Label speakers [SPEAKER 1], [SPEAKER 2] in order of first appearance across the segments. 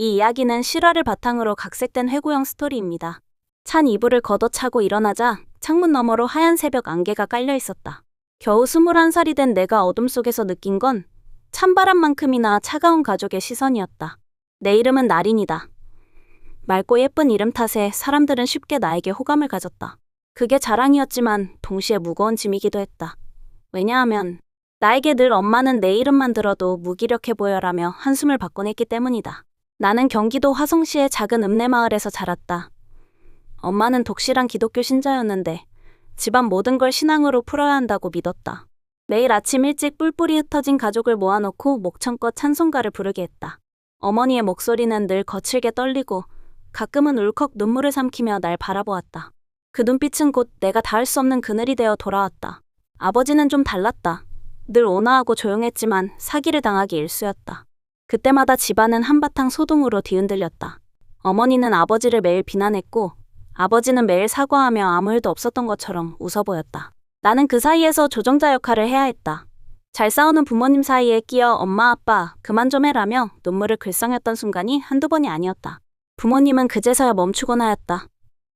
[SPEAKER 1] 이 이야기는 실화를 바탕으로 각색된 회고형 스토리입니다. 찬 이불을 걷어차고 일어나자 창문 너머로 하얀 새벽 안개가 깔려 있었다. 겨우 21살이 된 내가 어둠 속에서 느낀 건 찬바람만큼이나 차가운 가족의 시선이었다. 내 이름은 나린이다. 맑고 예쁜 이름 탓에 사람들은 쉽게 나에게 호감을 가졌다. 그게 자랑이었지만 동시에 무거운 짐이기도 했다. 왜냐하면 나에게 늘 엄마는 내 이름만 들어도 무기력해 보여라며 한숨을 받곤 했기 때문이다. 나는 경기도 화성시의 작은 읍내마을에서 자랐다. 엄마는 독실한 기독교 신자였는데 집안 모든 걸 신앙으로 풀어야 한다고 믿었다. 매일 아침 일찍 뿔뿔이 흩어진 가족을 모아놓고 목청껏 찬송가를 부르게 했다. 어머니의 목소리는 늘 거칠게 떨리고 가끔은 울컥 눈물을 삼키며 날 바라보았다. 그 눈빛은 곧 내가 닿을 수 없는 그늘이 되어 돌아왔다. 아버지는 좀 달랐다. 늘 온화하고 조용했지만 사기를 당하기 일쑤였다. 그때마다 집안은 한바탕 소동으로 뒤흔들렸다. 어머니는 아버지를 매일 비난했고 아버지는 매일 사과하며 아무 일도 없었던 것처럼 웃어 보였다. 나는 그 사이에서 조정자 역할을 해야 했다. 잘 싸우는 부모님 사이에 끼어 엄마 아빠 그만 좀 해라며 눈물을 글썽였던 순간이 한두 번이 아니었다. 부모님은 그제서야 멈추곤 하였다.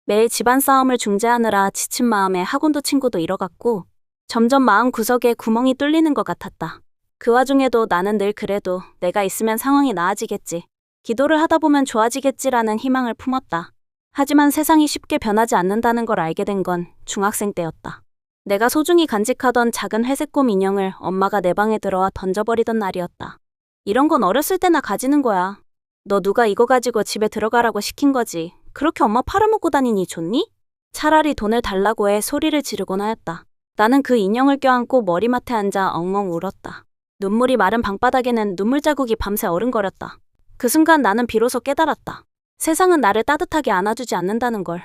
[SPEAKER 1] 매일 집안 싸움을 중재하느라 지친 마음에 학원도 친구도 잃어갔고 점점 마음 구석에 구멍이 뚫리는 것 같았다. 그 와중에도 나는 늘 그래도 내가 있으면 상황이 나아지겠지. 기도를 하다 보면 좋아지겠지라는 희망을 품었다. 하지만 세상이 쉽게 변하지 않는다는 걸 알게 된 건 중학생 때였다. 내가 소중히 간직하던 작은 회색곰 인형을 엄마가 내 방에 들어와 던져버리던 날이었다. 이런 건 어렸을 때나 가지는 거야. 너 누가 이거 가지고 집에 들어가라고 시킨 거지. 그렇게 엄마 팔아먹고 다니니 좋니? 차라리 돈을 달라고 해 소리를 지르곤 하였다. 나는 그 인형을 껴안고 머리맡에 앉아 엉엉 울었다. 눈물이 마른 방바닥에는 눈물 자국이 밤새 어른거렸다. 그 순간 나는 비로소 깨달았다. 세상은 나를 따뜻하게 안아주지 않는다는 걸.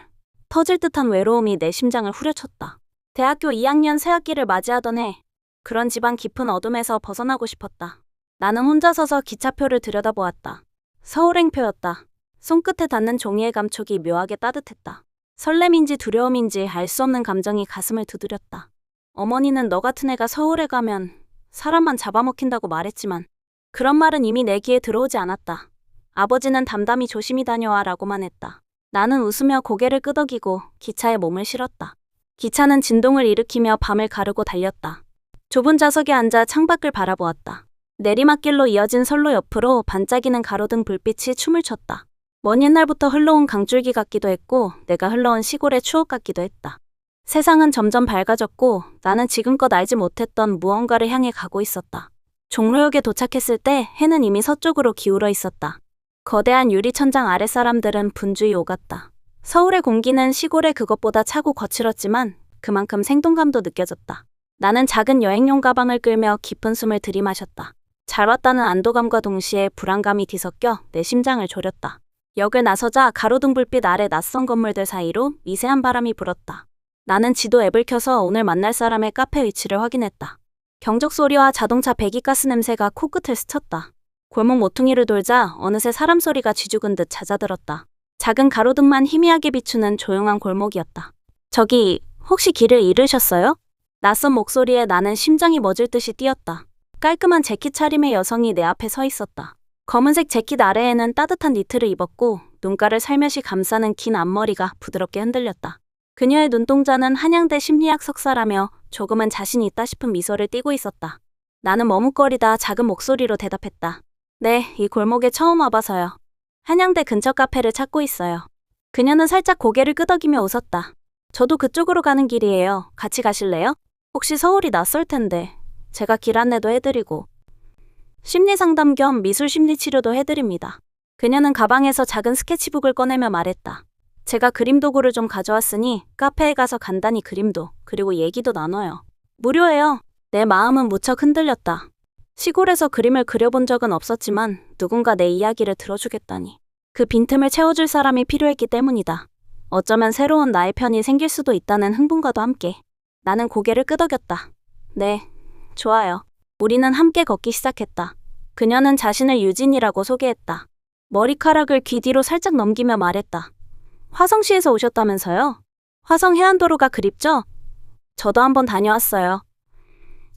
[SPEAKER 1] 터질 듯한 외로움이 내 심장을 후려쳤다. 대학교 2학년 새학기를 맞이하던 해, 그런 집안 깊은 어둠에서 벗어나고 싶었다. 나는 혼자 서서 기차표를 들여다보았다. 서울행표였다. 손끝에 닿는 종이의 감촉이 묘하게 따뜻했다. 설렘인지 두려움인지 알 수 없는 감정이 가슴을 두드렸다. 어머니는 너 같은 애가 서울에 가면 사람만 잡아먹힌다고 말했지만 그런 말은 이미 내 귀에 들어오지 않았다. 아버지는 담담히 조심히 다녀와 라고만 했다. 나는 웃으며 고개를 끄덕이고 기차에 몸을 실었다. 기차는 진동을 일으키며 밤을 가르고 달렸다. 좁은 좌석에 앉아 창밖을 바라보았다. 내리막길로 이어진 선로 옆으로 반짝이는 가로등 불빛이 춤을 췄다. 먼 옛날부터 흘러온 강줄기 같기도 했고 내가 흘러온 시골의 추억 같기도 했다. 세상은 점점 밝아졌고 나는 지금껏 알지 못했던 무언가를 향해 가고 있었다. 종로역에 도착했을 때 해는 이미 서쪽으로 기울어 있었다. 거대한 유리천장 아래 사람들은 분주히 오갔다. 서울의 공기는 시골의 그것보다 차고 거칠었지만 그만큼 생동감도 느껴졌다. 나는 작은 여행용 가방을 끌며 깊은 숨을 들이마셨다. 잘 왔다는 안도감과 동시에 불안감이 뒤섞여 내 심장을 졸였다. 역을 나서자 가로등 불빛 아래 낯선 건물들 사이로 미세한 바람이 불었다. 나는 지도 앱을 켜서 오늘 만날 사람의 카페 위치를 확인했다. 경적 소리와 자동차 배기가스 냄새가 코끝을 스쳤다. 골목 모퉁이를 돌자 어느새 사람 소리가 쥐죽은 듯 잦아들었다. 작은 가로등만 희미하게 비추는 조용한 골목이었다. 저기 혹시 길을 잃으셨어요? 낯선 목소리에 나는 심장이 멎을 듯이 뛰었다. 깔끔한 재킷 차림의 여성이 내 앞에 서 있었다. 검은색 재킷 아래에는 따뜻한 니트를 입었고 눈가를 살며시 감싸는 긴 앞머리가 부드럽게 흔들렸다. 그녀의 눈동자는 한양대 심리학 석사라며 조금은 자신이 있다 싶은 미소를 띠고 있었다. 나는 머뭇거리다 작은 목소리로 대답했다. 네, 이 골목에 처음 와봐서요. 한양대 근처 카페를 찾고 있어요. 그녀는 살짝 고개를 끄덕이며 웃었다. 저도 그쪽으로 가는 길이에요. 같이 가실래요? 혹시 서울이 낯설 텐데 제가 길 안내도 해드리고 심리상담 겸 미술심리치료도 해드립니다. 그녀는 가방에서 작은 스케치북을 꺼내며 말했다. 제가 그림 도구를 좀 가져왔으니 카페에 가서 간단히 그림도 그리고 얘기도 나눠요. 무료예요. 내 마음은 무척 흔들렸다. 시골에서 그림을 그려본 적은 없었지만 누군가 내 이야기를 들어주겠다니. 그 빈틈을 채워줄 사람이 필요했기 때문이다. 어쩌면 새로운 나의 편이 생길 수도 있다는 흥분과도 함께 나는 고개를 끄덕였다. 네, 좋아요. 우리는 함께 걷기 시작했다. 그녀는 자신을 유진이라고 소개했다. 머리카락을 귀 뒤로 살짝 넘기며 말했다. 화성시에서 오셨다면서요? 화성 해안도로가 그립죠? 저도 한번 다녀왔어요.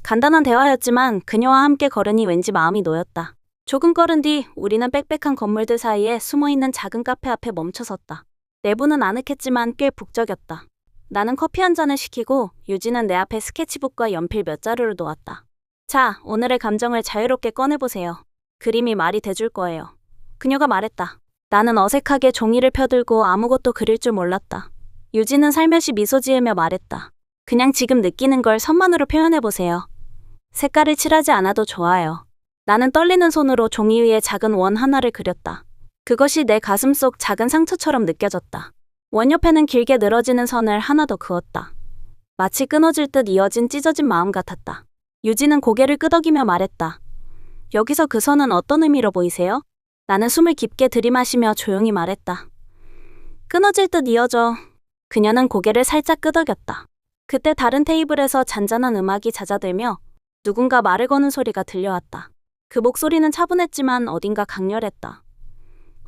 [SPEAKER 1] 간단한 대화였지만 그녀와 함께 걸으니 왠지 마음이 놓였다. 조금 걸은 뒤 우리는 빽빽한 건물들 사이에 숨어있는 작은 카페 앞에 멈춰섰다. 내부는 아늑했지만 꽤 북적였다. 나는 커피 한 잔을 시키고 유진은 내 앞에 스케치북과 연필 몇 자루를 놓았다. 자, 오늘의 감정을 자유롭게 꺼내보세요. 그림이 말이 돼줄 거예요. 그녀가 말했다. 나는 어색하게 종이를 펴들고 아무것도 그릴 줄 몰랐다. 유진은 살며시 미소 지으며 말했다. 그냥 지금 느끼는 걸 선만으로 표현해보세요. 색깔을 칠하지 않아도 좋아요. 나는 떨리는 손으로 종이 위에 작은 원 하나를 그렸다. 그것이 내 가슴 속 작은 상처처럼 느껴졌다. 원 옆에는 길게 늘어지는 선을 하나 더 그었다. 마치 끊어질 듯 이어진 찢어진 마음 같았다. 유진은 고개를 끄덕이며 말했다. 여기서 그 선은 어떤 의미로 보이세요? 나는 숨을 깊게 들이마시며 조용히 말했다. 끊어질 듯 이어져. 그녀는 고개를 살짝 끄덕였다. 그때 다른 테이블에서 잔잔한 음악이 잦아들며 누군가 말을 거는 소리가 들려왔다. 그 목소리는 차분했지만 어딘가 강렬했다.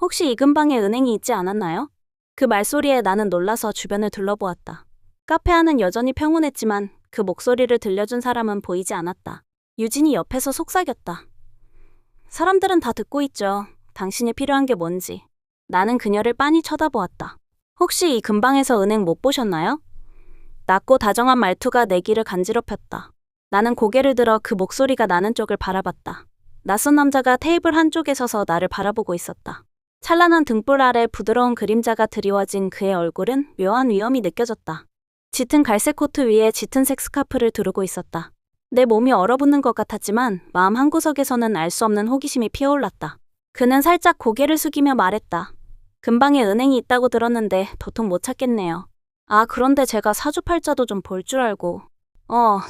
[SPEAKER 1] 혹시 이 근방에 은행이 있지 않았나요? 그 말소리에 나는 놀라서 주변을 둘러보았다. 카페 안은 여전히 평온했지만 그 목소리를 들려준 사람은 보이지 않았다. 유진이 옆에서 속삭였다. 사람들은 다 듣고 있죠. 당신이 필요한 게 뭔지. 나는 그녀를 빤히 쳐다보았다. 혹시 이 근방에서 은행 못 보셨나요? 낮고 다정한 말투가 내 귀를 간지럽혔다. 나는 고개를 들어 그 목소리가 나는 쪽을 바라봤다. 낯선 남자가 테이블 한쪽에 서서 나를 바라보고 있었다. 찬란한 등불 아래 부드러운 그림자가 드리워진 그의 얼굴은 묘한 위험이 느껴졌다. 짙은 갈색 코트 위에 짙은색 스카프를 두르고 있었다. 내 몸이 얼어붙는 것 같았지만 마음 한구석에서는 알 수 없는 호기심이 피어올랐다. 그는 살짝 고개를 숙이며 말했다. 근방에 은행이 있다고 들었는데 도통 못 찾겠네요. 아, 그런데 제가 사주팔자도 좀 볼 줄 알고.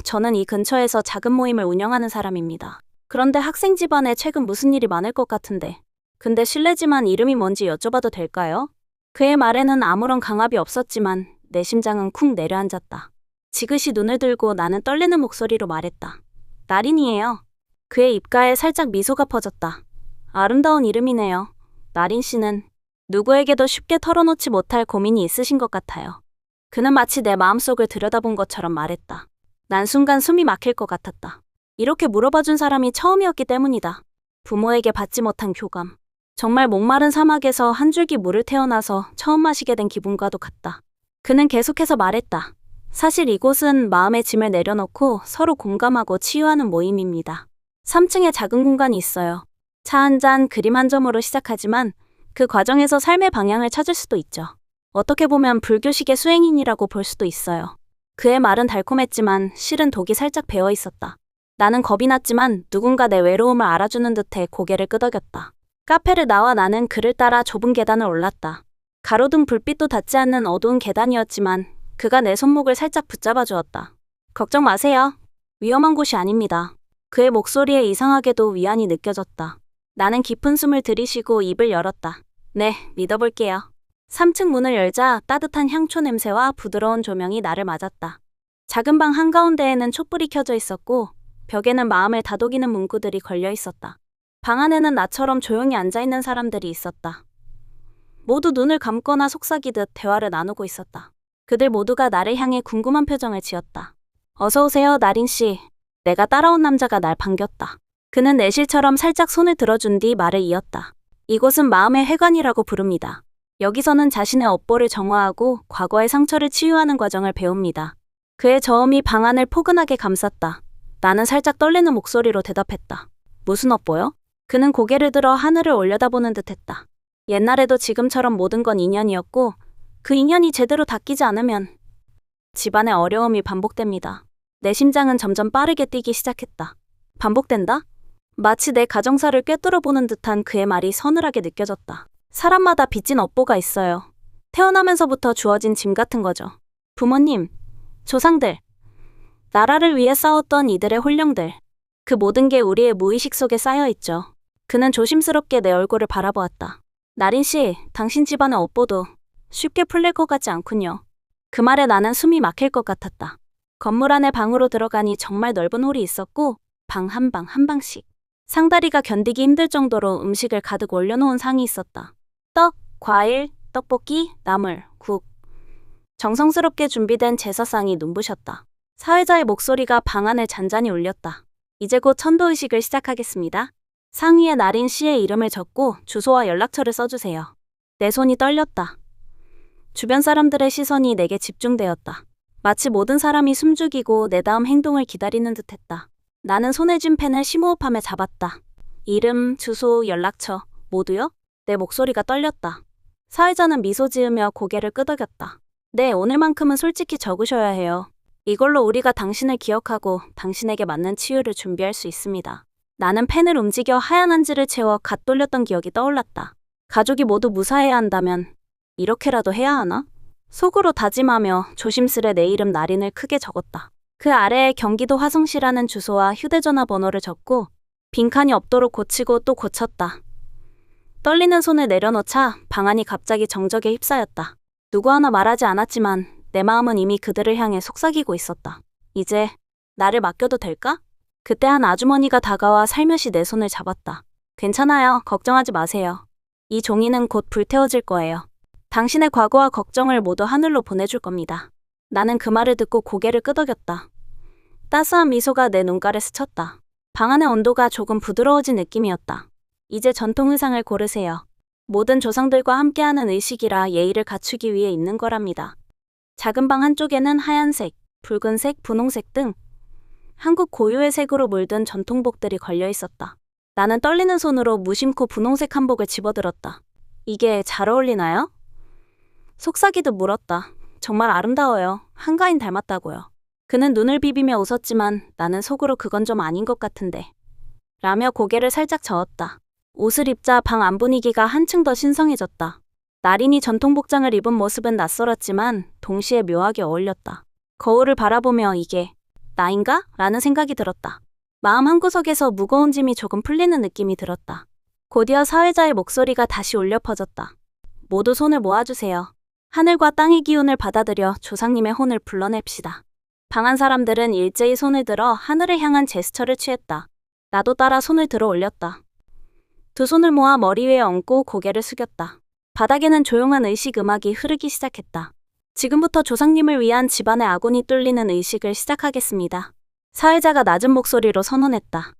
[SPEAKER 1] 저는 이 근처에서 작은 모임을 운영하는 사람입니다. 그런데 학생 집안에 최근 무슨 일이 많을 것 같은데. 근데 실례지만 이름이 뭔지 여쭤봐도 될까요? 그의 말에는 아무런 강압이 없었지만 내 심장은 쿵 내려앉았다. 지그시 눈을 들고 나는 떨리는 목소리로 말했다. 나린이에요. 그의 입가에 살짝 미소가 퍼졌다. 아름다운 이름이네요. 나린 씨는 누구에게도 쉽게 털어놓지 못할 고민이 있으신 것 같아요. 그는 마치 내 마음속을 들여다본 것처럼 말했다. 난 순간 숨이 막힐 것 같았다. 이렇게 물어봐준 사람이 처음이었기 때문이다. 부모에게 받지 못한 교감. 정말 목마른 사막에서 한 줄기 물을 태어나서 처음 마시게 된 기분과도 같다. 그는 계속해서 말했다. 사실 이곳은 마음의 짐을 내려놓고 서로 공감하고 치유하는 모임입니다. 3층에 작은 공간이 있어요. 차 한 잔, 그림 한 점으로 시작하지만 그 과정에서 삶의 방향을 찾을 수도 있죠. 어떻게 보면 불교식의 수행인이라고 볼 수도 있어요. 그의 말은 달콤했지만 실은 독이 살짝 배어 있었다. 나는 겁이 났지만 누군가 내 외로움을 알아주는 듯해 고개를 끄덕였다. 카페를 나와 나는 그를 따라 좁은 계단을 올랐다. 가로등 불빛도 닿지 않는 어두운 계단이었지만 그가 내 손목을 살짝 붙잡아 주었다. 걱정 마세요. 위험한 곳이 아닙니다. 그의 목소리에 이상하게도 위안이 느껴졌다. 나는 깊은 숨을 들이쉬고 입을 열었다. 네, 믿어볼게요. 3층 문을 열자 따뜻한 향초 냄새와 부드러운 조명이 나를 맞았다. 작은 방 한가운데에는 촛불이 켜져 있었고 벽에는 마음을 다독이는 문구들이 걸려 있었다. 방 안에는 나처럼 조용히 앉아있는 사람들이 있었다. 모두 눈을 감거나 속삭이듯 대화를 나누고 있었다. 그들 모두가 나를 향해 궁금한 표정을 지었다. 어서 오세요, 나린 씨. 내가 따라온 남자가 날 반겼다. 그는 내실처럼 살짝 손을 들어준 뒤 말을 이었다. 이곳은 마음의 회관이라고 부릅니다. 여기서는 자신의 업보를 정화하고 과거의 상처를 치유하는 과정을 배웁니다. 그의 저음이 방 안을 포근하게 감쌌다. 나는 살짝 떨리는 목소리로 대답했다. 무슨 업보요? 그는 고개를 들어 하늘을 올려다보는 듯했다. 옛날에도 지금처럼 모든 건 인연이었고 그 인연이 제대로 닦이지 않으면 집안의 어려움이 반복됩니다. 내 심장은 점점 빠르게 뛰기 시작했다. 반복된다? 마치 내 가정사를 꿰뚫어보는 듯한 그의 말이 서늘하게 느껴졌다. 사람마다 빚진 업보가 있어요. 태어나면서부터 주어진 짐 같은 거죠. 부모님, 조상들, 나라를 위해 싸웠던 이들의 혼령들. 그 모든 게 우리의 무의식 속에 쌓여있죠. 그는 조심스럽게 내 얼굴을 바라보았다. 나린 씨, 당신 집안의 업보도 쉽게 풀릴 것 같지 않군요. 그 말에 나는 숨이 막힐 것 같았다. 건물 안에 방으로 들어가니 정말 넓은 홀이 있었고 방 한 방 한 방씩 상다리가 견디기 힘들 정도로 음식을 가득 올려놓은 상이 있었다. 떡, 과일, 떡볶이, 나물, 국. 정성스럽게 준비된 제사상이 눈부셨다. 사회자의 목소리가 방 안을 잔잔히 울렸다. 이제 곧 천도의식을 시작하겠습니다. 상위에 나린 씨의 이름을 적고 주소와 연락처를 써주세요. 내 손이 떨렸다. 주변 사람들의 시선이 내게 집중되었다. 마치 모든 사람이 숨죽이고 내 다음 행동을 기다리는 듯했다. 나는 손에 쥔 펜을 심호흡하며 잡았다. 이름, 주소, 연락처 모두요? 내 목소리가 떨렸다. 사회자는 미소 지으며 고개를 끄덕였다. 네, 오늘만큼은 솔직히 적으셔야 해요. 이걸로 우리가 당신을 기억하고 당신에게 맞는 치유를 준비할 수 있습니다. 나는 펜을 움직여 하얀 한지를 채워 갓 돌렸던 기억이 떠올랐다. 가족이 모두 무사해야 한다면 이렇게라도 해야 하나? 속으로 다짐하며 조심스레 내 이름 나린을 크게 적었다. 그 아래에 경기도 화성시라는 주소와 휴대전화 번호를 적고 빈칸이 없도록 고치고 또 고쳤다. 떨리는 손을 내려놓자 방 안이 갑자기 정적에 휩싸였다. 누구 하나 말하지 않았지만 내 마음은 이미 그들을 향해 속삭이고 있었다. 이제 나를 맡겨도 될까? 그때 한 아주머니가 다가와 살며시 내 손을 잡았다. 괜찮아요. 걱정하지 마세요. 이 종이는 곧 불태워질 거예요. 당신의 과거와 걱정을 모두 하늘로 보내줄 겁니다. 나는 그 말을 듣고 고개를 끄덕였다. 따스한 미소가 내 눈가를 스쳤다. 방 안의 온도가 조금 부드러워진 느낌이었다. 이제 전통 의상을 고르세요. 모든 조상들과 함께하는 의식이라 예의를 갖추기 위해 입는 거랍니다. 작은 방 한쪽에는 하얀색, 붉은색, 분홍색 등 한국 고유의 색으로 물든 전통복들이 걸려 있었다. 나는 떨리는 손으로 무심코 분홍색 한복을 집어들었다. 이게 잘 어울리나요? 속삭이듯 물었다. 정말 아름다워요. 한가인 닮았다고요. 그는 눈을 비비며 웃었지만 나는 속으로 그건 좀 아닌 것 같은데 라며 고개를 살짝 저었다. 옷을 입자 방 안 분위기가 한층 더 신성해졌다. 나린이 전통복장을 입은 모습은 낯설었지만 동시에 묘하게 어울렸다. 거울을 바라보며 이게 나인가? 라는 생각이 들었다. 마음 한구석에서 무거운 짐이 조금 풀리는 느낌이 들었다. 곧이어 사회자의 목소리가 다시 울려 퍼졌다. 모두 손을 모아주세요. 하늘과 땅의 기운을 받아들여 조상님의 혼을 불러냅시다. 방안 사람들은 일제히 손을 들어 하늘을 향한 제스처를 취했다. 나도 따라 손을 들어 올렸다. 두 손을 모아 머리 위에 얹고 고개를 숙였다. 바닥에는 조용한 의식 음악이 흐르기 시작했다. 지금부터 조상님을 위한 집안의 아군이 뚫리는 의식을 시작하겠습니다. 사회자가 낮은 목소리로 선언했다.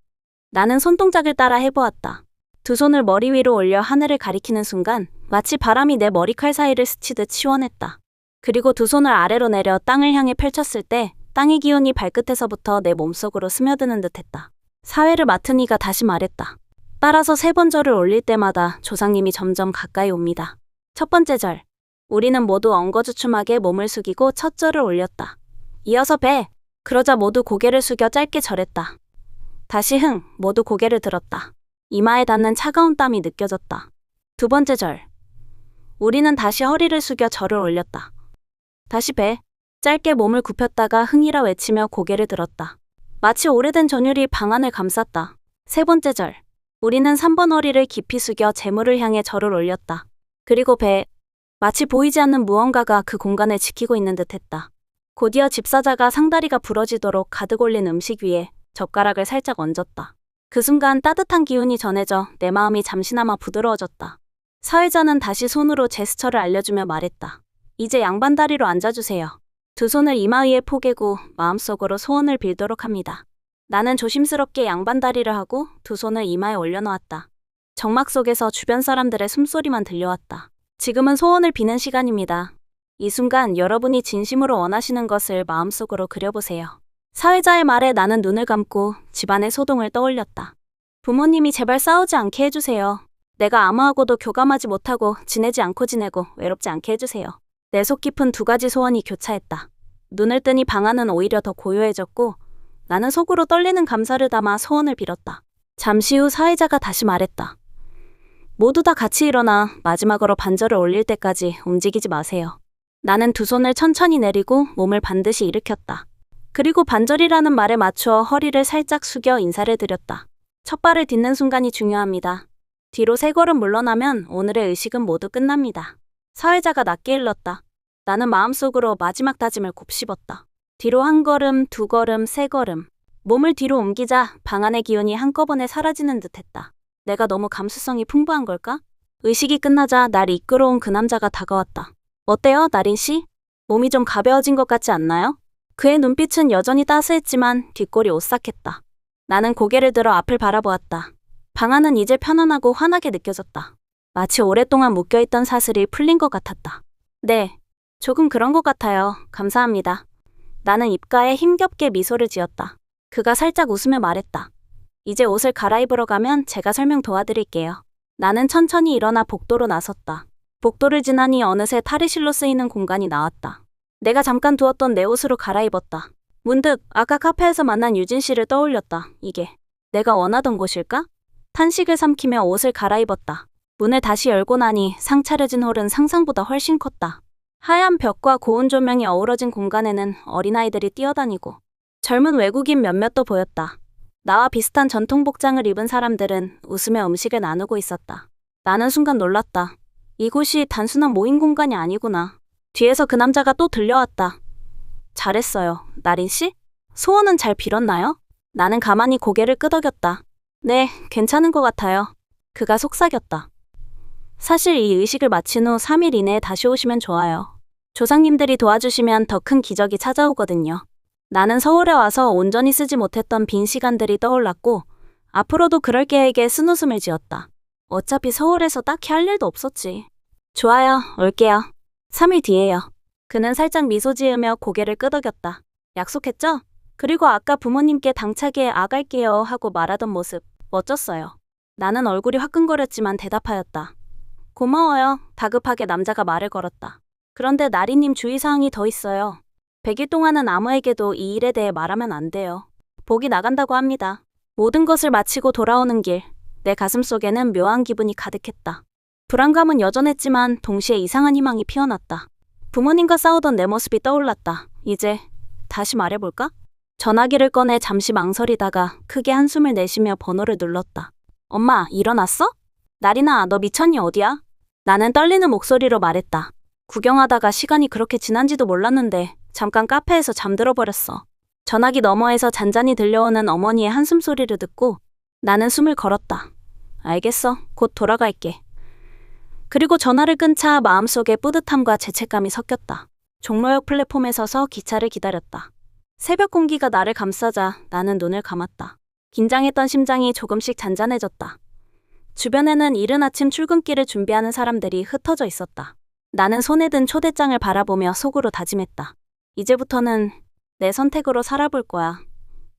[SPEAKER 1] 나는 손동작을 따라 해보았다. 두 손을 머리 위로 올려 하늘을 가리키는 순간 마치 바람이 내 머리칼 사이를 스치듯 시원했다. 그리고 두 손을 아래로 내려 땅을 향해 펼쳤을 때 땅의 기운이 발끝에서부터 내 몸속으로 스며드는 듯했다. 사회를 맡은 이가 다시 말했다. 따라서 세 번 절을 올릴 때마다 조상님이 점점 가까이 옵니다. 첫 번째 절. 우리는 모두 엉거주춤하게 몸을 숙이고 첫 절을 올렸다. 이어서 배. 그러자 모두 고개를 숙여 짧게 절했다. 다시 흥. 모두 고개를 들었다. 이마에 닿는 차가운 땀이 느껴졌다. 두 번째 절. 우리는 다시 허리를 숙여 절을 올렸다. 다시 배. 짧게 몸을 굽혔다가 흥이라 외치며 고개를 들었다. 마치 오래된 전율이 방안을 감쌌다. 세 번째 절. 우리는 3번 허리를 깊이 숙여 재물을 향해 절을 올렸다. 그리고 배. 마치 보이지 않는 무언가가 그 공간을 지키고 있는 듯했다. 곧이어 집사자가 상다리가 부러지도록 가득 올린 음식 위에 젓가락을 살짝 얹었다. 그 순간 따뜻한 기운이 전해져 내 마음이 잠시나마 부드러워졌다. 사회자는 다시 손으로 제스처를 알려주며 말했다. 이제 양반다리로 앉아주세요. 두 손을 이마 위에 포개고 마음속으로 소원을 빌도록 합니다. 나는 조심스럽게 양반다리를 하고 두 손을 이마에 올려놓았다. 정막 속에서 주변 사람들의 숨소리만 들려왔다. 지금은 소원을 비는 시간입니다. 이 순간 여러분이 진심으로 원하시는 것을 마음속으로 그려보세요. 사회자의 말에 나는 눈을 감고 집안의 소동을 떠올렸다. 부모님이 제발 싸우지 않게 해주세요. 내가 아무하고도 교감하지 못하고 지내지 않고 지내고 외롭지 않게 해주세요. 내 속 깊은 두 가지 소원이 교차했다. 눈을 뜨니 방 안은 오히려 더 고요해졌고 나는 속으로 떨리는 감사를 담아 소원을 빌었다. 잠시 후 사회자가 다시 말했다. 모두 다 같이 일어나 마지막으로 반절을 올릴 때까지 움직이지 마세요. 나는 두 손을 천천히 내리고 몸을 반드시 일으켰다. 그리고 반절이라는 말에 맞추어 허리를 살짝 숙여 인사를 드렸다. 첫 발을 딛는 순간이 중요합니다. 뒤로 세 걸음 물러나면 오늘의 의식은 모두 끝납니다. 사회자가 낮게 일렀다. 나는 마음속으로 마지막 다짐을 곱씹었다. 뒤로 한 걸음, 두 걸음, 세 걸음. 몸을 뒤로 옮기자 방 안의 기운이 한꺼번에 사라지는 듯했다. 내가 너무 감수성이 풍부한 걸까? 의식이 끝나자 날 이끌어온 그 남자가 다가왔다. 어때요, 나린 씨? 몸이 좀 가벼워진 것 같지 않나요? 그의 눈빛은 여전히 따스했지만 뒷골이 오싹했다. 나는 고개를 들어 앞을 바라보았다. 방 안은 이제 편안하고 환하게 느껴졌다. 마치 오랫동안 묶여있던 사슬이 풀린 것 같았다. 네, 조금 그런 것 같아요. 감사합니다. 나는 입가에 힘겹게 미소를 지었다. 그가 살짝 웃으며 말했다. 이제 옷을 갈아입으러 가면 제가 설명 도와드릴게요. 나는 천천히 일어나 복도로 나섰다. 복도를 지나니 어느새 탈의실로 쓰이는 공간이 나왔다. 내가 잠깐 두었던 내 옷으로 갈아입었다. 문득 아까 카페에서 만난 유진 씨를 떠올렸다. 이게 내가 원하던 곳일까? 탄식을 삼키며 옷을 갈아입었다. 문을 다시 열고 나니 상차려진 홀은 상상보다 훨씬 컸다. 하얀 벽과 고운 조명이 어우러진 공간에는 어린아이들이 뛰어다니고 젊은 외국인 몇몇도 보였다. 나와 비슷한 전통 복장을 입은 사람들은 웃으며 음식을 나누고 있었다. 나는 순간 놀랐다. 이곳이 단순한 모임 공간이 아니구나. 뒤에서 그 남자가 또 들려왔다. 잘했어요, 나린 씨? 소원은 잘 빌었나요? 나는 가만히 고개를 끄덕였다. 네, 괜찮은 것 같아요. 그가 속삭였다. 사실 이 의식을 마친 후 3일 이내에 다시 오시면 좋아요. 조상님들이 도와주시면 더 큰 기적이 찾아오거든요. 나는 서울에 와서 온전히 쓰지 못했던 빈 시간들이 떠올랐고 앞으로도 그럴 계획에 쓴웃음을 지었다. 어차피 서울에서 딱히 할 일도 없었지. 좋아요, 올게요. 3일 뒤에요. 그는 살짝 미소 지으며 고개를 끄덕였다. 약속했죠? 그리고 아까 부모님께 당차게 아갈게요 하고 말하던 모습 멋졌어요. 나는 얼굴이 화끈거렸지만 대답하였다. 고마워요. 다급하게 남자가 말을 걸었다. 그런데 나리님 주의사항이 더 있어요. 100일 동안은 아무에게도 이 일에 대해 말하면 안 돼요. 복이 나간다고 합니다. 모든 것을 마치고 돌아오는 길, 내 가슴속에는 묘한 기분이 가득했다. 불안감은 여전했지만 동시에 이상한 희망이 피어났다. 부모님과 싸우던 내 모습이 떠올랐다. 이제 다시 말해볼까? 전화기를 꺼내 잠시 망설이다가 크게 한숨을 내쉬며 번호를 눌렀다. 엄마, 일어났어? 나리나, 너 미쳤니 어디야? 나는 떨리는 목소리로 말했다. 구경하다가 시간이 그렇게 지난지도 몰랐는데 잠깐 카페에서 잠들어 버렸어. 전화기 너머에서 잔잔히 들려오는 어머니의 한숨 소리를 듣고 나는 숨을 걸었다. 알겠어. 곧 돌아갈게. 그리고 전화를 끈 차 마음속에 뿌듯함과 죄책감이 섞였다. 종로역 플랫폼에 서서 기차를 기다렸다. 새벽 공기가 나를 감싸자 나는 눈을 감았다. 긴장했던 심장이 조금씩 잔잔해졌다. 주변에는 이른 아침 출근길을 준비하는 사람들이 흩어져 있었다. 나는 손에 든 초대장을 바라보며 속으로 다짐했다. 이제부터는 내 선택으로 살아볼 거야.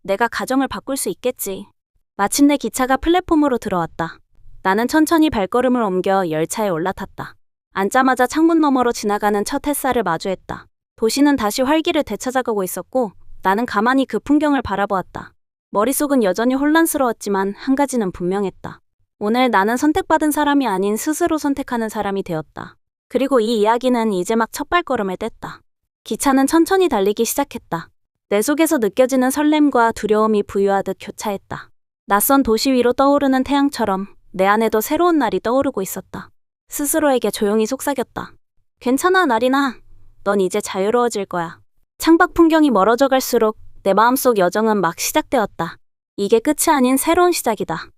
[SPEAKER 1] 내가 가정을 바꿀 수 있겠지. 마침내 기차가 플랫폼으로 들어왔다. 나는 천천히 발걸음을 옮겨 열차에 올라탔다. 앉자마자 창문 너머로 지나가는 첫 햇살을 마주했다. 도시는 다시 활기를 되찾아가고 있었고 나는 가만히 그 풍경을 바라보았다. 머릿속은 여전히 혼란스러웠지만 한 가지는 분명했다. 오늘 나는 선택받은 사람이 아닌 스스로 선택하는 사람이 되었다. 그리고 이 이야기는 이제 막 첫 발걸음을 뗐다. 기차는 천천히 달리기 시작했다. 내 속에서 느껴지는 설렘과 두려움이 부유하듯 교차했다. 낯선 도시 위로 떠오르는 태양처럼 내 안에도 새로운 날이 떠오르고 있었다. 스스로에게 조용히 속삭였다. 괜찮아, 나리나. 넌 이제 자유로워질 거야. 창밖 풍경이 멀어져 갈수록 내 마음속 여정은 막 시작되었다. 이게 끝이 아닌 새로운 시작이다.